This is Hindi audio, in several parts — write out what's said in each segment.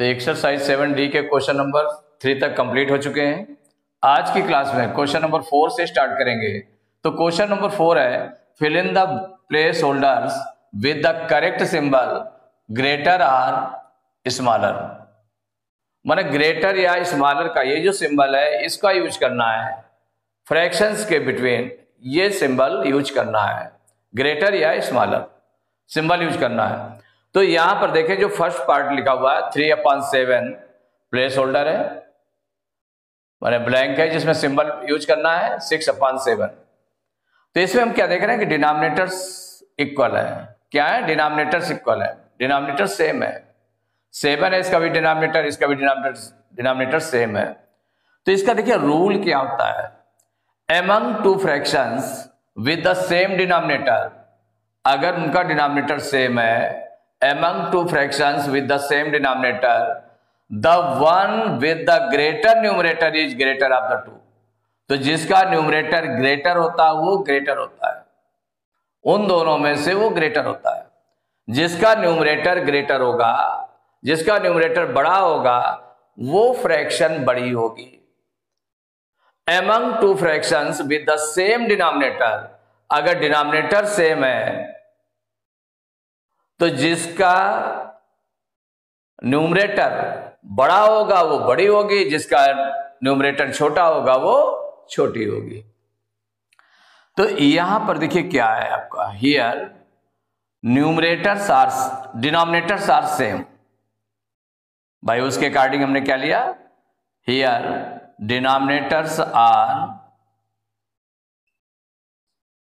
तो एक्सरसाइज 7D के क्वेश्चन नंबर 3 तक कंप्लीट हो चुके हैं। आज की क्लास में क्वेश्चन नंबर 4 से स्टार्ट करेंगे। तो क्वेश्चन नंबर 4 है, fill in the place holders with the correct symbol greater or smaller. माने ग्रेटर या स्मॉलर का ये जो सिंबल है इसका यूज करना है, फ्रैक्शंस के बिटवीन ये सिंबल यूज करना है, ग्रेटर या स्मॉलर सिंबल यूज करना है। तो यहां पर देखें जो फर्स्ट पार्ट लिखा हुआ है 3/7 प्लेस होल्डर है, माने ब्लैंक है जिसमें सिंबल यूज करना है 6/7। तो इसमें हम क्या देख रहे हैं कि डिनोमिनेटर्स इक्वल है। क्या है? डिनोमिनेटर्स इक्वल है, डिनोमिनेटर सेम है। 7 है इसका भी डिनोमिनेटर, इसका भी डिनोमिनेटर सेम है। तो इसका देखिए रूल क्या होता है, among two fractions with the same denominator, अगर उनका डिनोमिनेटर सेम है, among two fractions with the same denominator, the one with the greater numerator is greater of the two। तो जिसका न्यूमरेटर ग्रेटर होता है वो ग्रेटर होता है, उन दोनों में से वो ग्रेटर होता है। जिसका न्यूमरेटर ग्रेटर होगा, जिसका न्यूमरेटर बड़ा होगा वो फ्रैक्शन बड़ी होगी। among two fractions with the same denominator, अगर डिनोमिनेटर सेम है तो जिसका न्यूमरेटर बड़ा होगा वो बड़ी होगी, जिसका न्यूमरेटर छोटा होगा वो छोटी होगी। तो यहां पर देखिए क्या है आपका, here numerators are denominators are same. भाई उसके अकॉर्डिंग हमने क्या लिया, here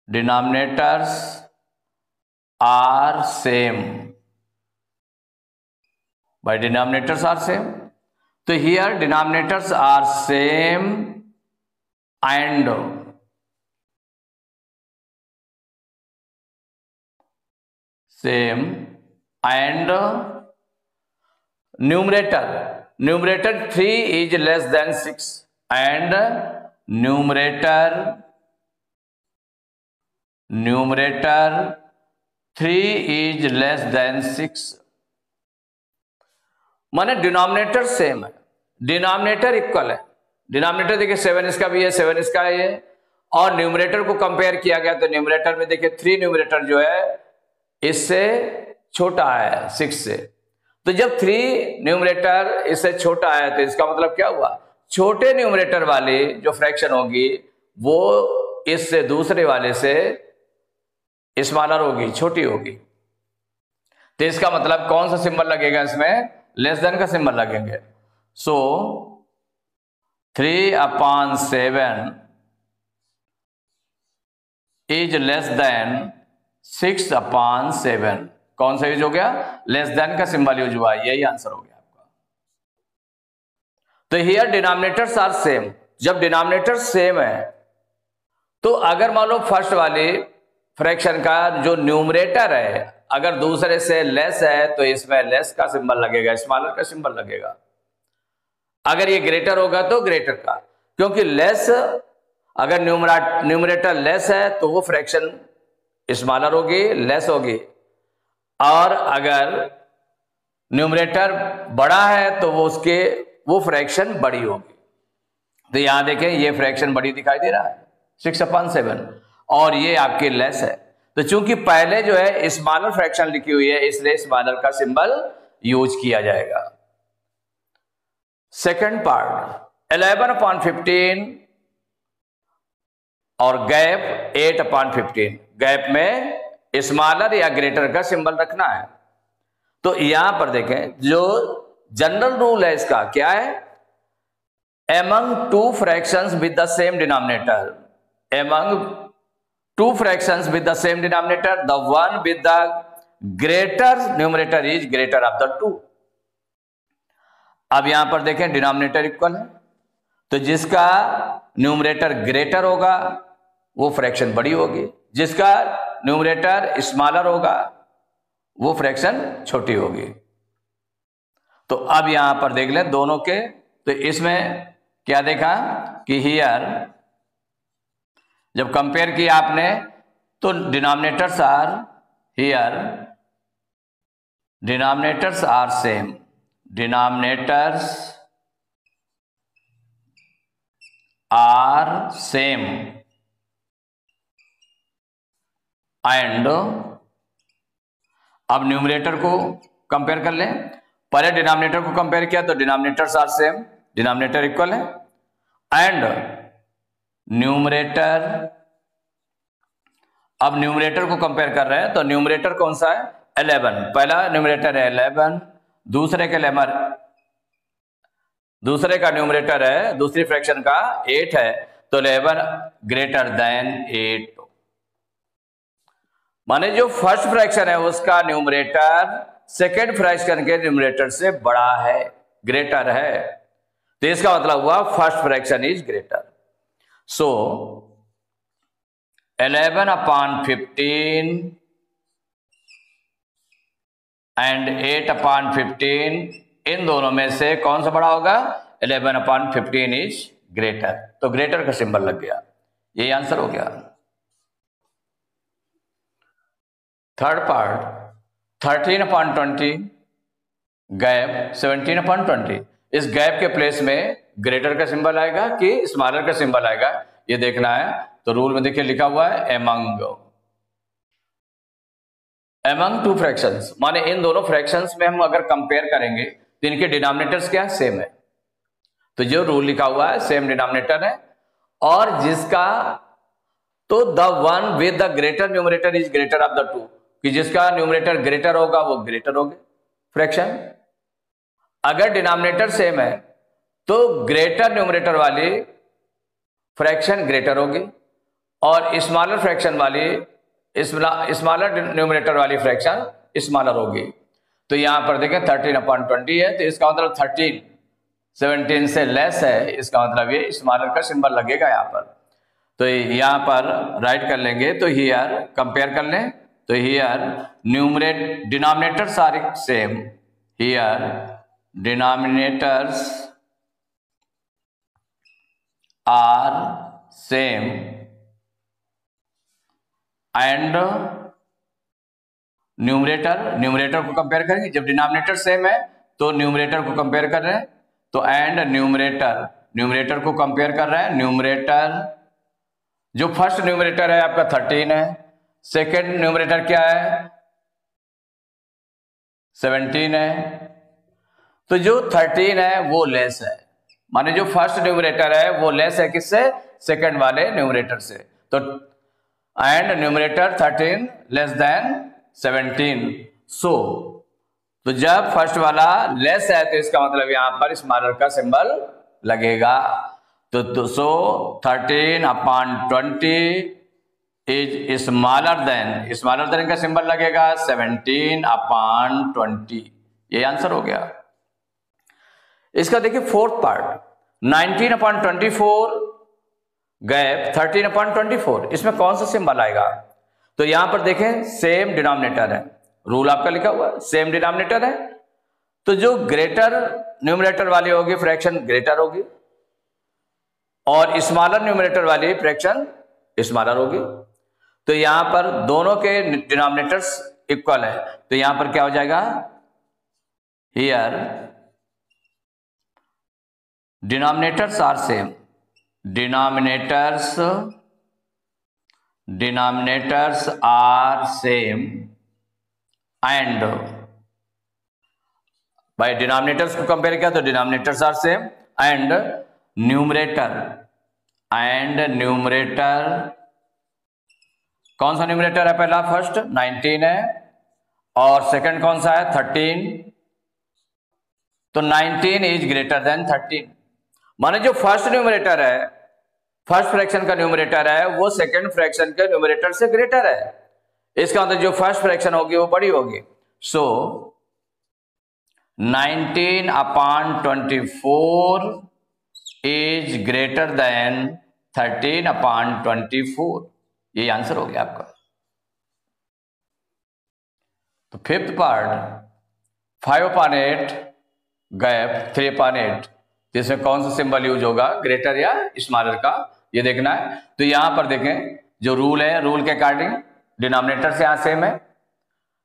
denominators are same, by denominators are same। तो here denominators are same and numerator 3 is less than 6 and numerator 3 is less than 6। माने डिनोमिनेटर सेम है, डिनोमिनेटर इक्वल है। डिनोमिनेटर देखिए 7 इसका भी है, 7 इसका है, और न्यूमरेटर को कंपेयर किया गया तो न्यूमरेटर में देखिए 3 न्यूमरेटर जो है इससे छोटा है 6 से। तो जब 3 न्यूमरेटर इससे छोटा है तो इसका मतलब क्या हुआ, छोटे न्यूमरेटर वाली जो फ्रैक्शन होगी वो इससे दूसरे वाले से स्मॉलर होगी, छोटी होगी। तो इसका मतलब कौन सा सिंबल लगेगा इसमें, लेस देन का सिंबल लगेंगे। सो 3/7 इज लेस देन 6/7। कौन सा यूज हो गया, लेस देन का सिंबल यूज हुआ, यही आंसर हो गया आपका। तो हियर डिनोमिनेटर्स आर सेम, जब डिनोमिनेटर सेम है तो अगर मान लो फर्स्ट वाली फ्रैक्शन का जो न्यूमरेटर है अगर दूसरे से लेस है तो इसमें लेस का सिंबल लगेगा, स्मॉलर का सिंबल लगेगा। अगर ये ग्रेटर होगा तो ग्रेटर का, क्योंकि लेस अगर न्यूमरेटर लेस है तो वो फ्रैक्शन स्मॉलर होगी, लेस होगी, और अगर न्यूमरेटर बड़ा है तो वो फ्रैक्शन बड़ी होगी। तो यहां देखें ये फ्रैक्शन बड़ी दिखाई दे रहा है 6/7 और ये आपके लेस है। तो चूंकि पहले जो है स्मॉलर फ्रैक्शन लिखी हुई है इसलिए स्मॉलर का सिंबल यूज किया जाएगा। सेकंड पार्ट 11/15 और गैप 8/15, गैप में स्मॉलर या ग्रेटर का सिंबल रखना है। तो यहां पर देखें जो जनरल रूल है इसका क्या है, among two fractions with the same denominator, among two fractions with the same denominator, the one with the greater numerator is greater of the two। अब यहां पर देखें डिनोमिनेटर इक्वल है तो जिसका न्यूमरेटर ग्रेटर होगा वो फ्रैक्शन बड़ी होगी, जिसका न्यूमरेटर स्मॉलर होगा वो फ्रैक्शन छोटी होगी। तो अब यहां पर देख लें दोनों के, तो इसमें क्या देखा कि हियर जब कंपेयर किया आपने तो denominators are here, denominators are same, denominators are same and, अब न्यूमरेटर को कंपेयर कर लें। पहले डिनोमिनेटर को कंपेयर किया तो denominators are same, denominator equal है, एंड न्यूमरेटर, अब न्यूमरेटर को कंपेयर कर रहे हैं तो न्यूमरेटर कौन सा है 11, पहला न्यूमरेटर है 11, दूसरे का न्यूमरेटर है, दूसरी फ्रैक्शन का 8 है, तो 11 ग्रेटर देन 8, माने जो फर्स्ट फ्रैक्शन है उसका न्यूमरेटर सेकेंड फ्रैक्शन के न्यूमरेटर से बड़ा है, ग्रेटर है, तो इसका मतलब हुआ first fraction is greater. So 11/15 and 8/15, इन दोनों में से कौन सा बड़ा होगा 11/15 इज ग्रेटर, तो ग्रेटर का सिंबल लग गया, यही आंसर हो गया। थर्ड पार्ट 13/20 गैप 17/20, इस गैप के प्लेस में ग्रेटर का सिंबल आएगा कि स्मॉलर का सिंबल आएगा, ये देखना है। तो रूल में देखिए लिखा हुआ है एमंग टू फ्रैक्शंस, माने इन दोनों फ्रैक्शंस में हम अगर कंपेयर करेंगे तो इनके डिनोमिनेटर्स क्या है सेम है, तो जो रूल लिखा हुआ है सेम डिनोमिनेटर है, और जिसका तो the one with the greater numerator is greater of the two, कि जिसका न्यूमरेटर ग्रेटर होगा वो ग्रेटर होगा फ्रैक्शन। अगर डिनोमिनेटर सेम है तो ग्रेटर न्यूमरेटर वाली फ्रैक्शन ग्रेटर होगी और स्मॉलर फ्रैक्शन वाली स्मॉलर न्यूमरेटर वाली फ्रैक्शन स्मॉलर होगी। तो यहां पर देखें 13/20 है, तो इसका मतलब 13 17 से लेस है, इसका मतलब ये स्मॉलर का सिंबल लगेगा यहां पर। तो यहां पर राइट कर लेंगे, तो हियर कंपेयर कर लें, तो here denominators are same, here denominators are same and numerator को कंपेयर करेंगे, जब डिनोमिनेटर सेम है तो न्यूमरेटर को कंपेयर कर रहे हैं, तो एंड न्यूमरेटर को कंपेयर कर रहे हैं। न्यूमरेटर जो फर्स्ट न्यूमरेटर है आपका 13 है, सेकेंड न्यूमरेटर क्या है 17 है, तो जो 13 है वो लेस है, माने जो फर्स्ट न्यूमरेटर है वो लेस है किससे सेकेंड वाले न्यूमरेटर से, तो एंड न्यूमरेटर 13 लेस देन 17। सो तो जब फर्स्ट वाला लेस है तो इसका मतलब यहां पर स्मॉलर का सिंबल लगेगा, तो सो 13/20 इज स्मॉलर देन का सिंबल लगेगा 17/20, ये आंसर हो गया। इसका देखिए फोर्थ पार्ट 19/24 गैप 13/24, इसमें कौन सा सिंबल आएगा, तो यहां पर देखें सेम डिनोमिनेटर है, रूल आपका लिखा हुआ है सेम डिनोमिनेटर है, तो जो ग्रेटर न्यूमरेटर वाली होगी फ्रैक्शन ग्रेटर होगी और स्मॉलर न्यूमरेटर वाली फ्रैक्शन स्मॉलर होगी, तो यहां पर दोनों के डिनोमिनेटर्स इक्वल है, तो यहां पर क्या हो जाएगा here denominators are same, denominators are same and, भाई डिनोमिनेटर्स को कंपेयर किया तो denominators are same and numerator कौन सा न्यूमरेटर है, पहला फर्स्ट 19 है और सेकंड कौन सा है 13, तो 19 इज ग्रेटर देन 13, माने जो फर्स्ट न्यूमरेटर है फर्स्ट फ्रैक्शन का न्यूमरेटर है वो सेकंड फ्रैक्शन के न्यूमरेटर से ग्रेटर है, इसका मतलब जो फर्स्ट फ्रैक्शन होगी वो बड़ी होगी। सो 19/24 इज ग्रेटर देन 13/24, ये आंसर हो गया आपका। तो फिफ्थ पार्ट 5/8 गैप 3/8, इसमें कौन सा सिंबल यूज होगा ग्रेटर या स्मॉलर का, ये देखना है। तो यहां पर देखें जो रूल है, रूल के अकॉर्डिंग डिनोमिनेटर से यहां सेम है,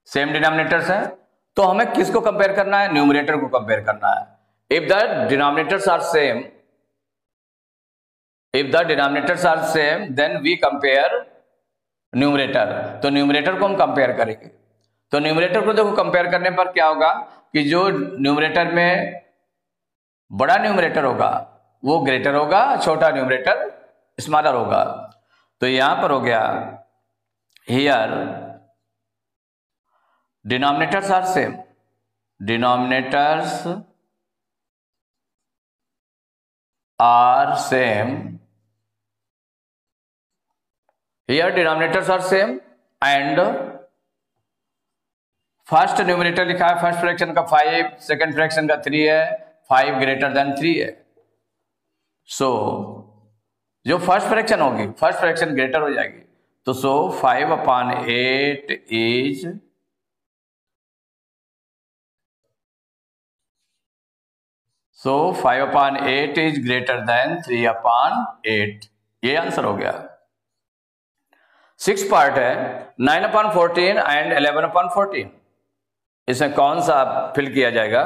सेम डिनोमिनेटर्स है, तो हमें किसको कंपेयर करना है? न्यूमरेटर को कंपेयर करना है। If the denominators are same, then we compare numerator. तो न्यूमरेटर को हम कंपेयर करेंगे। तो न्यूमरेटर को देखो कंपेयर करने पर क्या होगा कि जो न्यूमरेटर में बड़ा न्यूमरेटर होगा वो ग्रेटर होगा, छोटा न्यूमरेटर स्मॉलर होगा। तो यहां पर हो गया here denominators are same, denominators are same, here denominators are same and first numerator लिखा है फर्स्ट फ्रैक्शन का 5, सेकंड फ्रैक्शन का 3 है, 5 ग्रेटर देन 3 है। सो जो फर्स्ट फ्रैक्शन होगी, फर्स्ट फ्रैक्शन ग्रेटर हो जाएगी। तो सो 5/8 is so 5/8 is greater than 3/8। ये आंसर हो गया। 6 पार्ट है 9/14 एंड 11/14। इसमें कौन सा फिल किया जाएगा?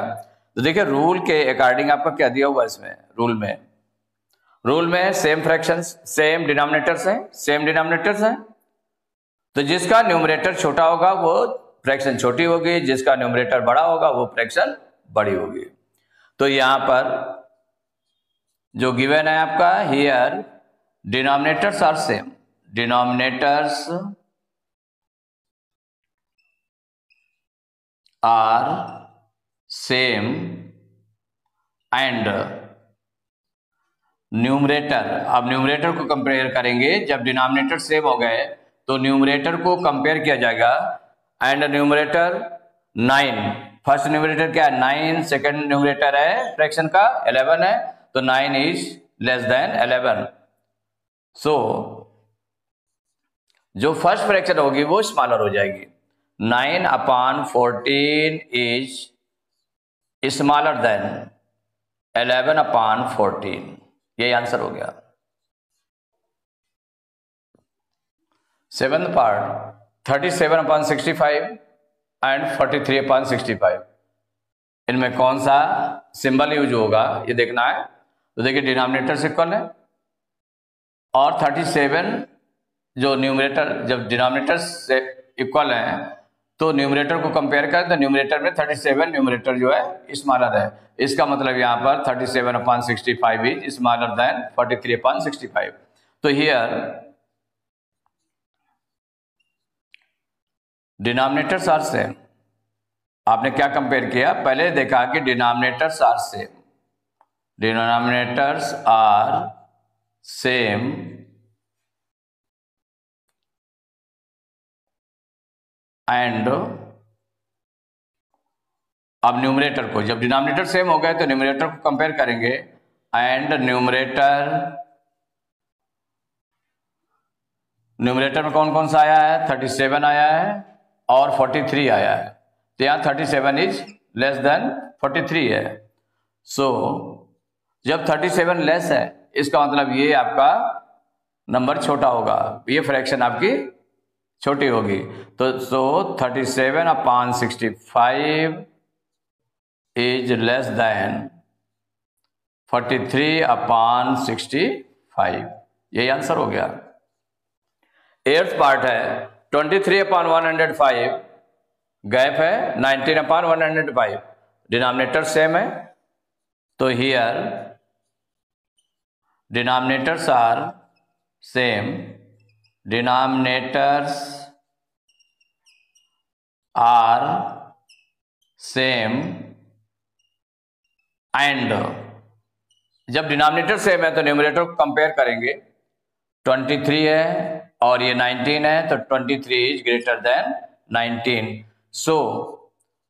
तो देखिए रूल के अकॉर्डिंग आपका क्या दिया हुआ इसमें, रूल में सेम फ्रैक्शंस, सेम डिनोमिनेटर्स हैं, तो जिसका न्यूमरेटर छोटा होगा वो फ्रैक्शन छोटी होगी, जिसका न्यूमरेटर बड़ा होगा वो फ्रैक्शन बड़ी होगी। तो यहां पर जो गिवन है आपका here denominators are same, denominators are same and numerator, अब न्यूमरेटर को कंपेयर करेंगे। जब डिनोमिनेटर सेम हो गए तो न्यूमरेटर को कंपेयर किया जाएगा एंड न्यूमरेटर 9, फर्स्ट न्यूमरेटर क्या है 9, सेकंड न्यूमरेटर है फ्रैक्शन का 11 है, तो 9 इज लेस देन 11। सो जो फर्स्ट फ्रैक्शन होगी वो स्मॉलर हो जाएगी। 9/14 इज स्मॉलर देन 11/14। ये आंसर हो गया। 7th part 37/65 and 43/65। इनमें कौन सा सिंबल यूज होगा ये देखना है। तो देखिए डिनोमिनेटर से इक्वल है और 37 जो न्यूमरेटर, जब डिनोमिनेटर से इक्वल है तो न्यूमरेटर को कंपेयर करें तो न्यूमरेटर में 37 न्यूमरेटर जो है स्मॉलर है। इसका मतलब यहां पर 37/65 इज स्मॉलर देन 43/65। तो हियर डिनोमिनेटर्स आर सेम। आपने क्या कंपेयर किया? पहले देखा कि denominators are same, denominators are same and अब न्यूमरेटर को, जब डिनोमिनेटर सेम हो गए तो न्यूमरेटर को कंपेयर करेंगे एंड न्यूमरेटर में कौन कौन सा आया है? 37 आया है और 43 आया है। तो यहां 37 इज लेस देन 43 है। सो जब 37 लेस है इसका मतलब ये आपका नंबर छोटा होगा, ये फ्रैक्शन आपकी छोटी होगी। तो सो 37/65 इज लेस देन 43/65। यही आंसर हो गया। 8th पार्ट है 23/105, गैप है 19/105। डिनोमिनेटर सेम है तो here denominators are same, denominators are same and जब डिनोमिनेटर सेम है तो न्यूमरेटर को कंपेयर करेंगे। 23 है और ये 19 है तो 23 इज ग्रेटर देन 19। सो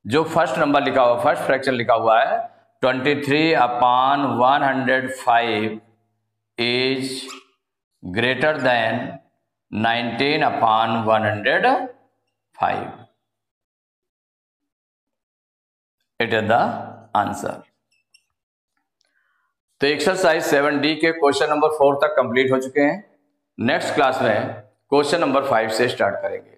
जो फर्स्ट नंबर लिखा हुआ, फर्स्ट फ्रैक्शन लिखा हुआ है 23/105 is greater than 19/105। It is the answer. तो एक्सरसाइज 7D के क्वेश्चन नंबर 4 तक कंप्लीट हो चुके हैं। नेक्स्ट क्लास में क्वेश्चन नंबर 5 से स्टार्ट करेंगे।